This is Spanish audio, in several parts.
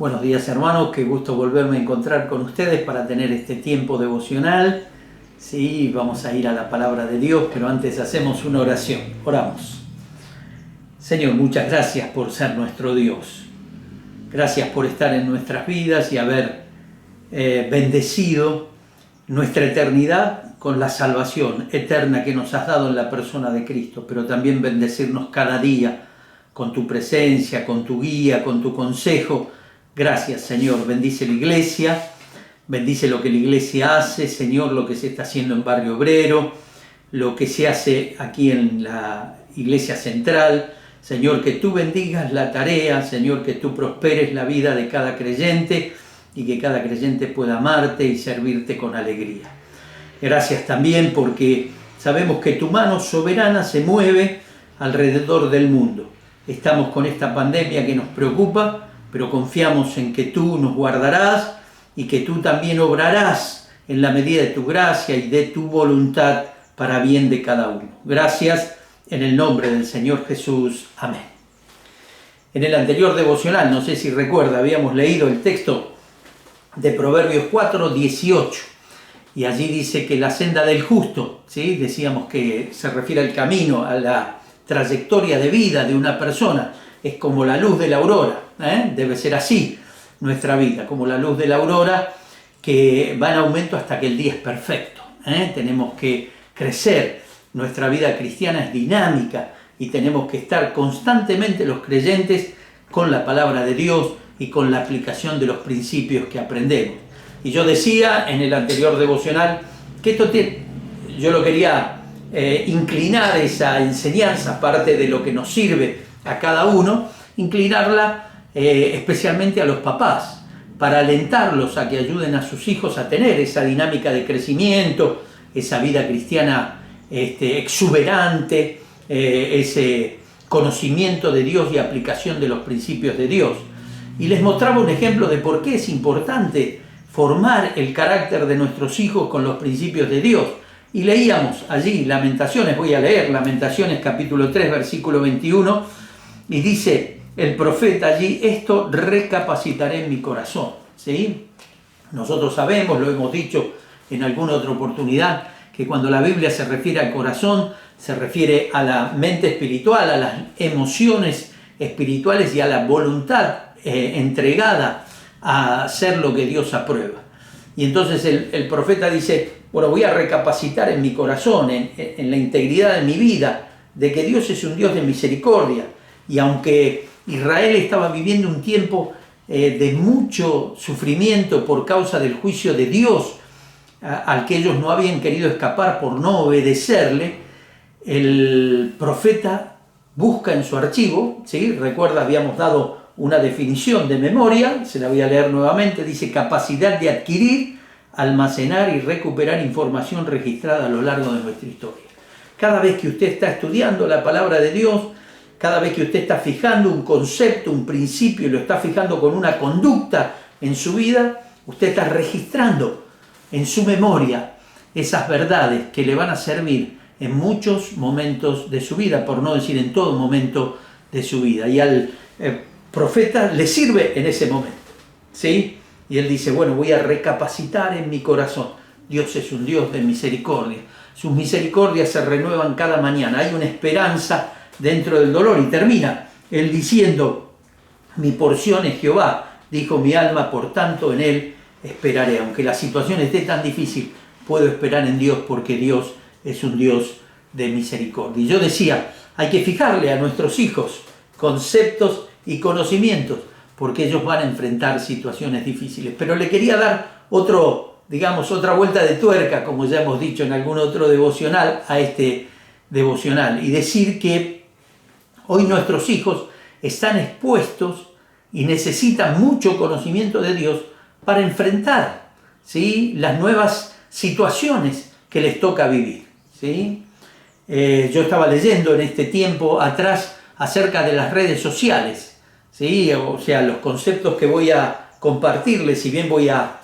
Buenos días, hermanos, qué gusto volverme a encontrar con ustedes para tener este tiempo devocional. Sí, vamos a ir a la palabra de Dios, pero antes hacemos una oración. Oramos. Señor, muchas gracias por ser nuestro Dios. Gracias por estar en nuestras vidas y haber bendecido nuestra eternidad con la salvación eterna que nos has dado en la persona de Cristo, pero también bendecirnos cada día con tu presencia, con tu guía, con tu consejo. Gracias, Señor. Bendice la iglesia, bendice lo que la iglesia hace, Señor, lo que se está haciendo en Barrio Obrero, lo que se hace aquí en la iglesia central. Señor, que tú bendigas la tarea, Señor, que tú prosperes la vida de cada creyente y que cada creyente pueda amarte y servirte con alegría. Gracias también porque sabemos que tu mano soberana se mueve alrededor del mundo. Estamos con esta pandemia que nos preocupa, pero confiamos en que tú nos guardarás y que tú también obrarás en la medida de tu gracia y de tu voluntad para bien de cada uno. Gracias en el nombre del Señor Jesús. Amén. En el anterior devocional, no sé si recuerda, habíamos leído el texto de Proverbios 4:18 y allí dice que la senda del justo, ¿sí? Decíamos que se refiere al camino, a la trayectoria de vida de una persona, es como la luz de la aurora, debe ser así nuestra vida, como la luz de la aurora que va en aumento hasta que el día es perfecto. Tenemos que crecer, nuestra vida cristiana es dinámica y tenemos que estar constantemente los creyentes con la palabra de Dios y con la aplicación de los principios que aprendemos. Y yo decía en el anterior devocional que esto yo lo quería inclinar, esa enseñanza, parte de lo que nos sirve a cada uno, inclinarla especialmente a los papás, para alentarlos a que ayuden a sus hijos a tener esa dinámica de crecimiento, esa vida cristiana exuberante, ese conocimiento de Dios y aplicación de los principios de Dios. Y les mostraba un ejemplo de por qué es importante formar el carácter de nuestros hijos con los principios de Dios. Y leíamos allí Lamentaciones, voy a leer Lamentaciones capítulo 3, versículo 21, y dice el profeta allí: esto recapacitaré en mi corazón. ¿Sí? Nosotros sabemos, lo hemos dicho en alguna otra oportunidad, que cuando la Biblia se refiere al corazón, se refiere a la mente espiritual, a las emociones espirituales y a la voluntad entregada a hacer lo que Dios aprueba. Y entonces el profeta dice: bueno, voy a recapacitar en mi corazón, en la integridad de mi vida, de que Dios es un Dios de misericordia. Y aunque Israel estaba viviendo un tiempo de mucho sufrimiento por causa del juicio de Dios, al que ellos no habían querido escapar por no obedecerle, el profeta busca en su archivo, ¿sí? Recuerda, habíamos dado una definición de memoria, se la voy a leer nuevamente, dice: capacidad de adquirir, almacenar y recuperar información registrada a lo largo de nuestra historia. Cada vez que usted está estudiando la palabra de Dios, cada vez que usted está fijando un concepto, un principio, y lo está fijando con una conducta en su vida, usted está registrando en su memoria esas verdades que le van a servir en muchos momentos de su vida, por no decir en todo momento de su vida. Y al profeta le sirve en ese momento, ¿sí? Y él dice: bueno, voy a recapacitar en mi corazón. Dios es un Dios de misericordia. Sus misericordias se renuevan cada mañana. Hay una esperanza dentro del dolor. Y termina él diciendo: mi porción es Jehová, dijo mi alma, por tanto en él esperaré. Aunque la situación esté tan difícil, puedo esperar en Dios porque Dios es un Dios de misericordia. Y yo decía, hay que fijarle a nuestros hijos conceptos y conocimientos, porque ellos van a enfrentar situaciones difíciles. Pero le quería dar otra vuelta de tuerca, como ya hemos dicho en algún otro devocional, a este devocional, y decir que hoy nuestros hijos están expuestos y necesitan mucho conocimiento de Dios para enfrentar, ¿sí?, las nuevas situaciones que les toca vivir, ¿sí? Yo estaba leyendo en este tiempo atrás acerca de las redes sociales, ¿sí? O sea, los conceptos que voy a compartirles, si bien voy a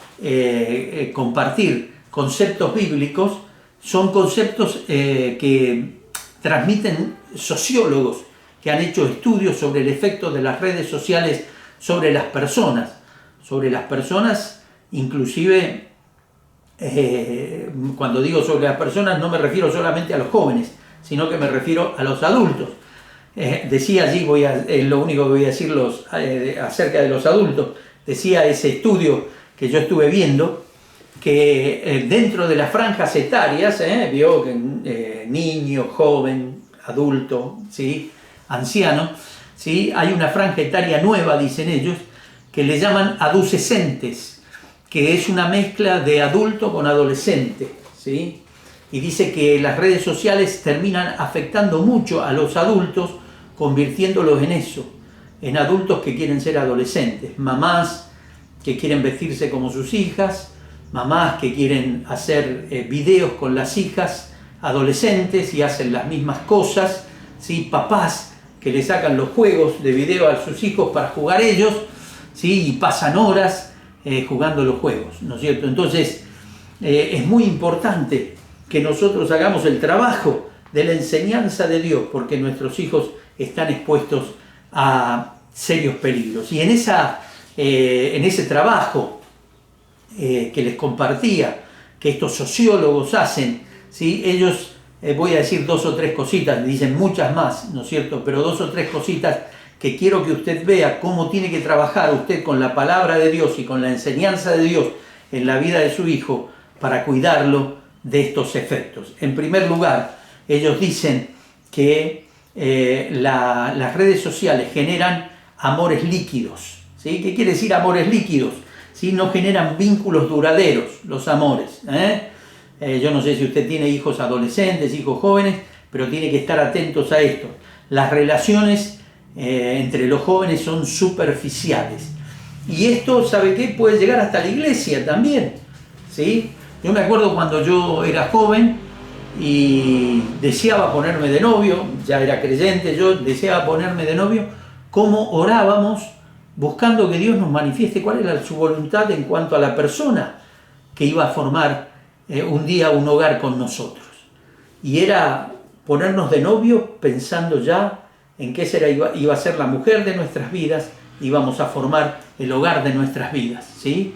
compartir conceptos bíblicos, son conceptos que transmiten sociólogos que han hecho estudios sobre el efecto de las redes sociales sobre las personas. sobre las personas, inclusive cuando digo sobre las personas no me refiero solamente a los jóvenes, sino que me refiero a los adultos. Decía allí, lo único que voy a decir acerca de los adultos, decía ese estudio que yo estuve viendo, que dentro de las franjas etarias, vio que niño, joven, adulto, ¿sí? Anciano, ¿sí? Hay una franja etaria nueva, dicen ellos, que le llaman adolescentes, que es una mezcla de adulto con adolescente, ¿sí? Y dice que las redes sociales terminan afectando mucho a los adultos, convirtiéndolos en eso, en adultos que quieren ser adolescentes, mamás que quieren vestirse como sus hijas, mamás que quieren hacer videos con las hijas adolescentes y hacen las mismas cosas, ¿sí? Papás que le sacan los juegos de video a sus hijos para jugar ellos, ¿sí? Y pasan horas jugando los juegos, ¿no es cierto? Entonces es muy importante que nosotros hagamos el trabajo de la enseñanza de Dios, porque nuestros hijos están expuestos a serios peligros. Y en ese trabajo que les compartía, que estos sociólogos hacen, ¿sí? Ellos, voy a decir 2 o 3 cositas, dicen muchas más, ¿no es cierto? Pero 2 o 3 cositas que quiero que usted vea cómo tiene que trabajar usted con la palabra de Dios y con la enseñanza de Dios en la vida de su hijo para cuidarlo de estos efectos. En primer lugar, ellos dicen que las redes sociales generan amores líquidos, ¿sí? ¿Qué quiere decir amores líquidos? ¿Sí? No generan vínculos duraderos los amores. Yo no sé si usted tiene hijos adolescentes, hijos jóvenes, pero tiene que estar atentos a esto. Las relaciones entre los jóvenes son superficiales. Y esto, ¿sabe qué? Puede llegar hasta la iglesia también, ¿sí? Yo me acuerdo cuando yo era joven y deseaba ponerme de novio, ya era creyente, yo deseaba ponerme de novio, cómo orábamos buscando que Dios nos manifieste cuál era su voluntad en cuanto a la persona que iba a formar un día un hogar con nosotros. Y era ponernos de novio pensando ya en qué iba a ser la mujer de nuestras vidas, íbamos a formar el hogar de nuestras vidas, ¿sí?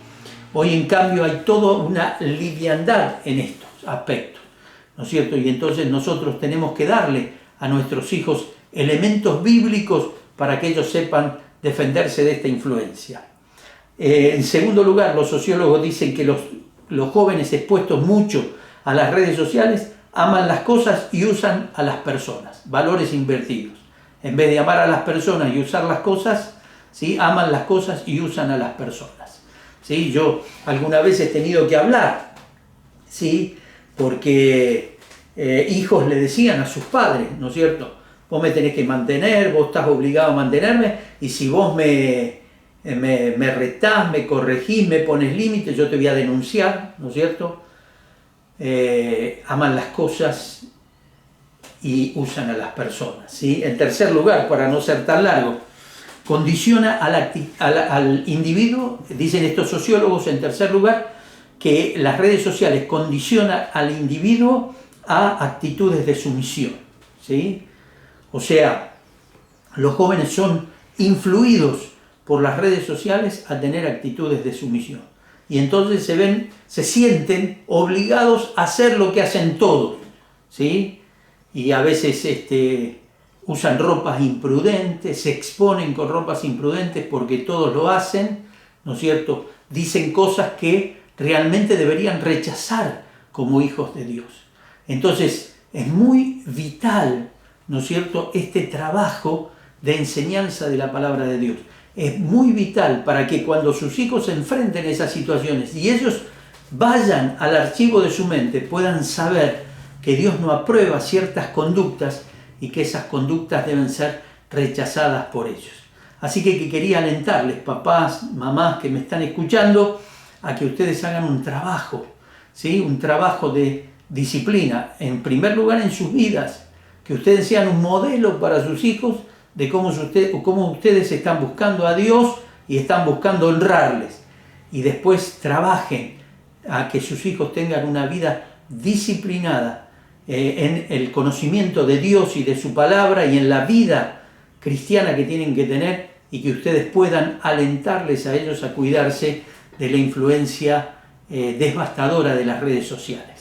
Hoy en cambio hay toda una liviandad en estos aspectos, ¿no es cierto? Y entonces nosotros tenemos que darle a nuestros hijos elementos bíblicos para que ellos sepan defenderse de esta influencia. En segundo lugar, los sociólogos dicen que los jóvenes expuestos mucho a las redes sociales aman las cosas y usan a las personas, valores invertidos. En vez de amar a las personas y usar las cosas, ¿sí? Aman las cosas y usan a las personas, ¿sí? Yo alguna vez he tenido que hablar, ¿sí? Porque hijos le decían a sus padres, ¿no es cierto? Vos me tenés que mantener, vos estás obligado a mantenerme, y si vos me retás, me corregís, me pones límites, yo te voy a denunciar, ¿no es cierto? Aman las cosas y usan a las personas, ¿sí? En tercer lugar, para no ser tan largo, condiciona al individuo, dicen estos sociólogos en tercer lugar, que las redes sociales condicionan al individuo a actitudes de sumisión, ¿sí? O sea, los jóvenes son influidos por las redes sociales a tener actitudes de sumisión. Y entonces se sienten obligados a hacer lo que hacen todos, ¿sí? Y a veces usan ropas imprudentes, se exponen con ropas imprudentes porque todos lo hacen, ¿no es cierto? Dicen cosas que realmente deberían rechazar como hijos de Dios. Entonces es muy vital, ¿no es cierto?, este trabajo de enseñanza de la palabra de Dios. Es muy vital para que cuando sus hijos se enfrenten a esas situaciones y ellos vayan al archivo de su mente, puedan saber que Dios no aprueba ciertas conductas y que esas conductas deben ser rechazadas por ellos. Así que quería alentarles, papás, mamás que me están escuchando, a que ustedes hagan un trabajo, ¿sí? Un trabajo de disciplina, en primer lugar en sus vidas, que ustedes sean un modelo para sus hijos de cómo ustedes están buscando a Dios y están buscando honrarles. Y después trabajen a que sus hijos tengan una vida disciplinada en el conocimiento de Dios y de su palabra y en la vida cristiana que tienen que tener y que ustedes puedan alentarles a ellos a cuidarse de la influencia devastadora de las redes sociales.